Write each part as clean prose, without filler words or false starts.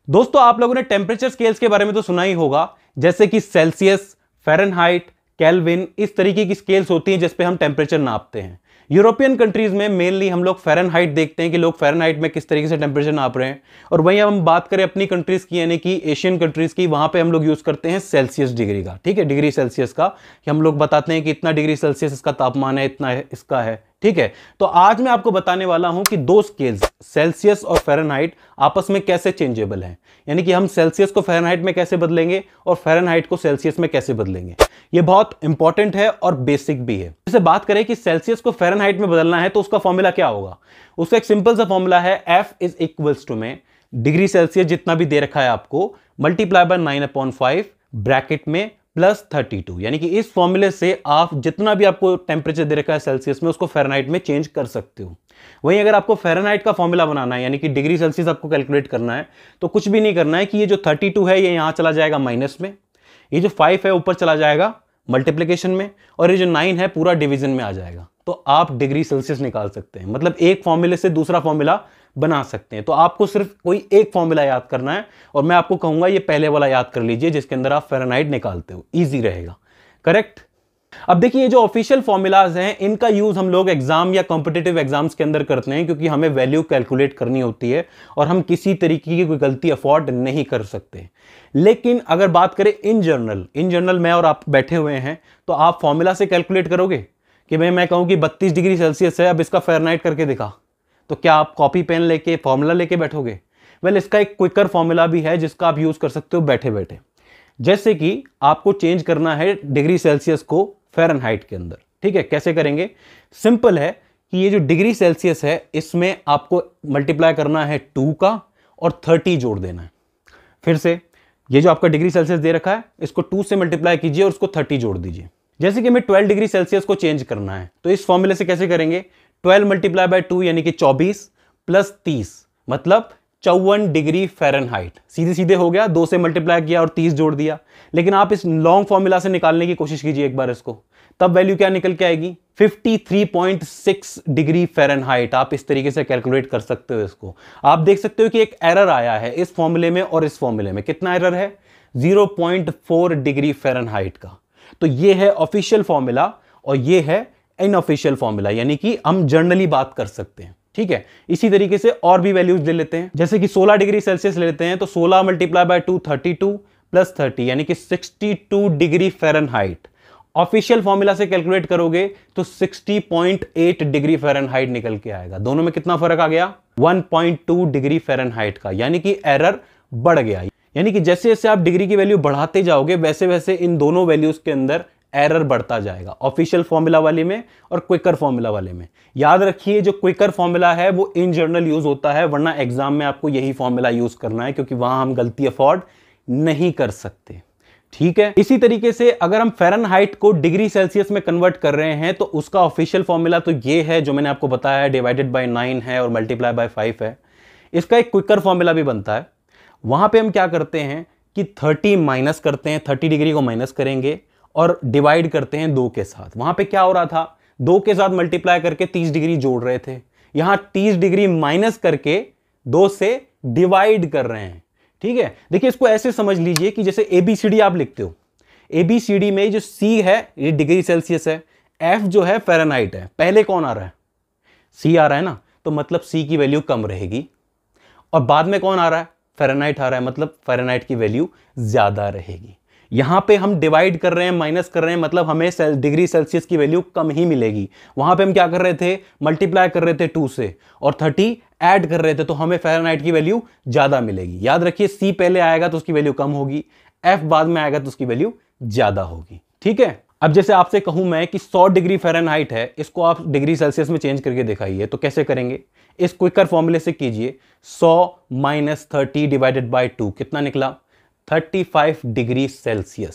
दोस्तों आप लोगों ने टेम्परेचर स्केल्स के बारे में तो सुना ही होगा, जैसे कि सेल्सियस, फ़ारेनहाइट, केल्विन, इस तरीके की स्केल्स होती हैं जिस पे हम टेम्परेचर नापते हैं। यूरोपियन कंट्रीज में मेनली हम लोग फ़ारेनहाइट देखते हैं कि लोग फ़ारेनहाइट में किस तरीके से टेम्परेचर नाप रहे हैं, और वहीं हम बात करें अपनी कंट्रीज की यानी कि एशियन कंट्रीज की, वहां पे हम लोग यूज करते हैं सेल्सियस डिग्री का, ठीक है, डिग्री सेल्सियस का, कि हम लोग बताते हैं कि इतना डिग्री सेल्सियस इसका तापमान है, इतना है इसका है, ठीक है। तो आज मैं आपको बताने वाला हूं कि दो स्केल्स सेल्सियस और फ़ारेनहाइट आपस में कैसे चेंजेबल हैं, यानी कि हम सेल्सियस को फ़ारेनहाइट में कैसे बदलेंगे और फ़ारेनहाइट को सेल्सियस में कैसे बदलेंगे। ये बहुत इंपॉर्टेंट है और बेसिक भी है। जैसे बात करें कि सेल्सियस को फ़ारेनहाइट में बदलना है तो उसका फॉर्मूला क्या होगा। उसका एक सिंपल सा फॉर्मूला है, F इज इक्वल्स टू में डिग्री सेल्सियस जितना भी दे रखा है आपको, मल्टीप्लाई बाय 9/5 ब्रैकेट में प्लस 32, यानी कि इस फॉर्मूले से आप जितना भी आपको टेम्परेचर दे रखा है सेल्सियस में उसको फ़ारेनहाइट में चेंज कर सकते हो। वहीं अगर आपको फ़ारेनहाइट का फॉर्मूला बनाना है, यानी कि डिग्री सेल्सियस आपको कैलकुलेट करना है, तो कुछ भी नहीं करना है कि ये जो 32 है ये यहां चला जाएगा माइनस में, ये जो 5 है ऊपर चला जाएगा मल्टीप्लिकेशन में, और ये जो 9 है पूरा डिवीजन में आ जाएगा। तो आप डिग्री सेल्सियस निकाल सकते हैं, मतलब एक फॉर्मूले से दूसरा फॉर्मूला बना सकते हैं। तो आपको सिर्फ कोई एक फॉर्मूला याद करना है, और मैं आपको कहूंगा ये पहले वाला याद कर लीजिए जिसके अंदर आप फ़ारेनहाइट निकालते हो, इजी रहेगा। करेक्ट। अब देखिए ये जो ऑफिशियल फॉर्मूलाज हैं इनका यूज हम लोग एग्जाम या कॉम्पिटिटिव एग्जाम्स के अंदर करते हैं, क्योंकि हमें वैल्यू कैलकुलेट करनी होती है और हम किसी तरीके की कोई गलती अफोर्ड नहीं कर सकते। लेकिन अगर बात करें इन जनरल मैं और आप बैठे हुए हैं, तो आप फॉर्मूला से कैलकुलेट करोगे कि मैं कहूं कि 32 डिग्री सेल्सियस है, अब इसका फ़ारेनहाइट करके दिखा, तो क्या आप कॉपी पेन लेके फॉर्मूला लेके बैठोगे? वेल, इसका एक क्विकर फॉर्मूला भी है जिसका आप यूज कर सकते हो बैठे बैठे। जैसे कि आपको चेंज करना है डिग्री सेल्सियस को फ़ारेनहाइट के अंदर, ठीक है, कैसे करेंगे? सिंपल है कि ये जो डिग्री सेल्सियस है इसमें आपको मल्टीप्लाई करना है 2 का और 30 जोड़ देना है। फिर से ये जो आपका डिग्री सेल्सियस दे रखा है इसको 2 से मल्टीप्लाई कीजिए और उसको 30 जोड़ दीजिए। जैसे कि हमें 12 डिग्री सेल्सियस को चेंज करना है, तो इस फॉर्मूले से कैसे करेंगे? 12 मल्टीप्लाई बाय 2 यानी कि 24 प्लस 30 मतलब 54 डिग्री फ़ारेनहाइट। सीधे सीधे हो गया, 2 से मल्टीप्लाई किया और 30 जोड़ दिया। लेकिन आप इस लॉन्ग फॉर्मूला से निकालने की कोशिश कीजिए एक बार इसको, तब वैल्यू क्या निकल के आएगी? 53.6 डिग्री फ़ारेनहाइट। आप इस तरीके से कैलकुलेट कर सकते हो इसको। आप देख सकते हो कि एक एरर आया है इस फॉर्मूले में और इस फॉर्मूले में। कितना एरर है? 0.4 डिग्री फ़ारेनहाइट का। तो ये है ऑफिशियल फॉर्मूला और ये है इनऑफिशियल फॉर्मूला, यानी कि हम जर्नली बात कर सकते हैं, ठीक है। इसी तरीके से और भी वैल्यूज ले लेते हैं, जैसे कि 16 डिग्री सेल्सियस ले लेते हैं, तो 16 मल्टीप्लाई बाय 2 32 प्लस 30 यानी कि 62 डिग्री फ़ारेनहाइट। ऑफिशियल फॉर्मूला से कैलकुलेट करोगे तो 60.8 डिग्री फ़ारेनहाइट निकल के आएगा। दोनों में कितना फर्क आ गया? 1.2 डिग्री फ़ारेनहाइट का, यानी कि एरर बढ़ गया। यानी कि जैसे जैसे आप डिग्री की वैल्यू बढ़ाते जाओगे वैसे वैसे इन दोनों वैल्यूज के अंदर एरर बढ़ता जाएगा, ऑफिशियल फॉर्मूला वाले में और क्विकर फॉर्मूला वाले में। याद रखिए जो क्विकर फॉर्मूला है वो इन जनरल यूज होता है, वरना एग्जाम में आपको यही फॉर्मूला यूज करना है, क्योंकि वहां हम गलती अफोर्ड नहीं कर सकते, ठीक है। इसी तरीके से अगर हम फ़ारेनहाइट को डिग्री सेल्सियस में कन्वर्ट कर रहे हैं तो उसका ऑफिशियल फॉर्मूला तो ये है जो मैंने आपको बताया है, डिवाइडेड बाय 9 है और मल्टीप्लाई बाय 5 है। इसका एक क्विकर फॉर्मूला भी बनता है। वहां पे हम क्या करते हैं कि 30 माइनस करते हैं, 30 डिग्री को माइनस करेंगे और डिवाइड करते हैं 2 के साथ। वहां पे क्या हो रहा था? 2 के साथ मल्टीप्लाई करके 30 डिग्री जोड़ रहे थे, यहां 30 डिग्री माइनस करके 2 से डिवाइड कर रहे हैं, ठीक है। देखिए इसको ऐसे समझ लीजिए कि जैसे ABCD आप लिखते हो, ABCD में जो C है ये डिग्री सेल्सियस है, F जो है फ़ारेनहाइट है, पहले कौन आ रहा है? C आ रहा है ना, तो मतलब C की वैल्यू कम रहेगी, और बाद में कौन आ रहा है? फ़ारेनहाइट आ रहा है, मतलब फ़ारेनहाइट की वैल्यू ज्यादा रहेगी। यहां पे हम डिवाइड कर रहे हैं, माइनस कर रहे हैं, मतलब हमें डिग्री सेल्सियस की वैल्यू कम ही मिलेगी। वहां पे हम क्या कर रहे थे? मल्टीप्लाई कर रहे थे 2 से और 30 ऐड कर रहे थे, तो हमें फ़ारेनहाइट की वैल्यू ज्यादा मिलेगी। याद रखिए C पहले आएगा तो उसकी वैल्यू कम होगी, F बाद में आएगा तो उसकी वैल्यू ज्यादा होगी, ठीक है। अब जैसे आपसे कहूं मैं कि 100 डिग्री फ़ारेनहाइट है, इसको आप डिग्री सेल्सियस में चेंज करके दिखाइए, तो कैसे करेंगे? इस क्विकर फॉर्मूले से कीजिए। 100 माइनस 30 डिवाइडेड बाय 2 कितना निकला? 35 डिग्री सेल्सियस।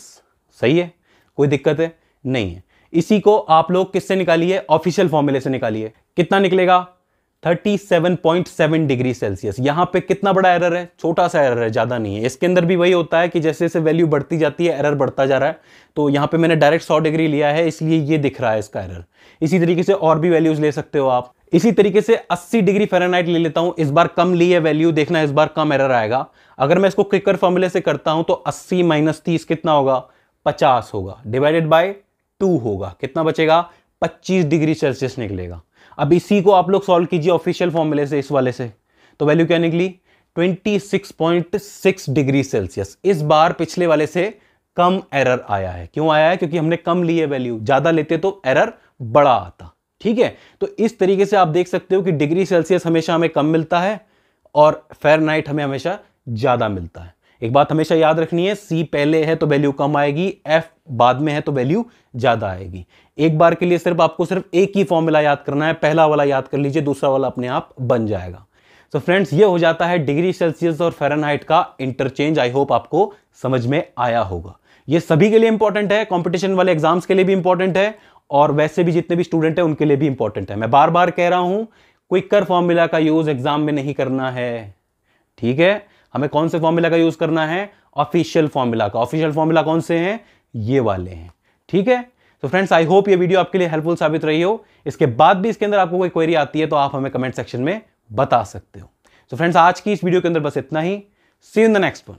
सही है, कोई दिक्कत है? नहीं है। इसी को आप लोग किससे निकालिए? ऑफिशियल फॉर्मूले से निकालिए। कितना निकलेगा? 37.7 डिग्री सेल्सियस। यहां पे कितना बड़ा एरर है? छोटा सा एरर है, ज्यादा नहीं है। इसके अंदर भी वही होता है कि जैसे जैसे वैल्यू बढ़ती जाती है एरर बढ़ता जा रहा है। तो यहां पे मैंने डायरेक्ट 100 डिग्री लिया है, इसलिए ये दिख रहा है इसका एरर। इसी तरीके से और भी वैल्यूज ले सकते हो आप। इसी तरीके से 80 डिग्री फ़ारेनहाइट ले लेता हूं, इस बार कम ली है वैल्यू, देखना इस बार कम एरर आएगा। अगर मैं इसको क्विकर फॉर्मूले से करता हूं तो 80 माइनस 30 कितना होगा, 50 होगा, डिवाइडेड बाय 2 होगा, कितना बचेगा, 25 डिग्री सेल्सियस निकलेगा। अब इसी को आप लोग सॉल्व कीजिए ऑफिशियल फॉर्मूले से, इस वाले से, तो वैल्यू क्या निकली, 26.6 डिग्री सेल्सियस। इस बार पिछले वाले से कम एरर आया है। क्यों आया है, क्योंकि हमने कम ली है वैल्यू, ज्यादा लेते तो एरर बड़ा आता। ठीक है, तो इस तरीके से आप देख सकते हो कि डिग्री सेल्सियस हमेशा हमें कम मिलता है और फ़ारेनहाइट हमें हमेशा ज्यादा मिलता है। एक बात हमेशा याद रखनी है, C पहले है तो वैल्यू कम आएगी, F बाद में है तो वैल्यू ज्यादा आएगी। एक बार के लिए आपको सिर्फ एक ही फॉर्मूला याद करना है, पहला वाला याद कर लीजिए, दूसरा वाला अपने आप बन जाएगा। तो फ्रेंड्स, ये हो जाता है डिग्री सेल्सियस और फ़ारेनहाइट का इंटरचेंज। आई होप आपको समझ में आया होगा। ये सभी के लिए इंपॉर्टेंट है, कंपटीशन वाले एग्जाम्स के लिए भी इंपॉर्टेंट है और वैसे भी जितने भी स्टूडेंट हैं उनके लिए भी इंपॉर्टेंट है। मैं बार बार कह रहा हूं, क्विकर फॉर्मूला का यूज एग्जाम में नहीं करना है। ठीक है, हमें कौन से फॉर्मूला का यूज करना है, ऑफिशियल फॉर्मूला का। ऑफिशियल फॉर्मूला कौन से हैं, ये वाले हैं। ठीक है, तो फ्रेंड्स, आई होप ये वीडियो आपके लिए हेल्पफुल साबित रही हो। इसके बाद भी इसके अंदर आपको कोई क्वेरी आती है तो आप हमें कमेंट सेक्शन में बता सकते हो। तो फ्रेंड्स, आज की इस वीडियो के अंदर बस इतना ही। See you in the next one.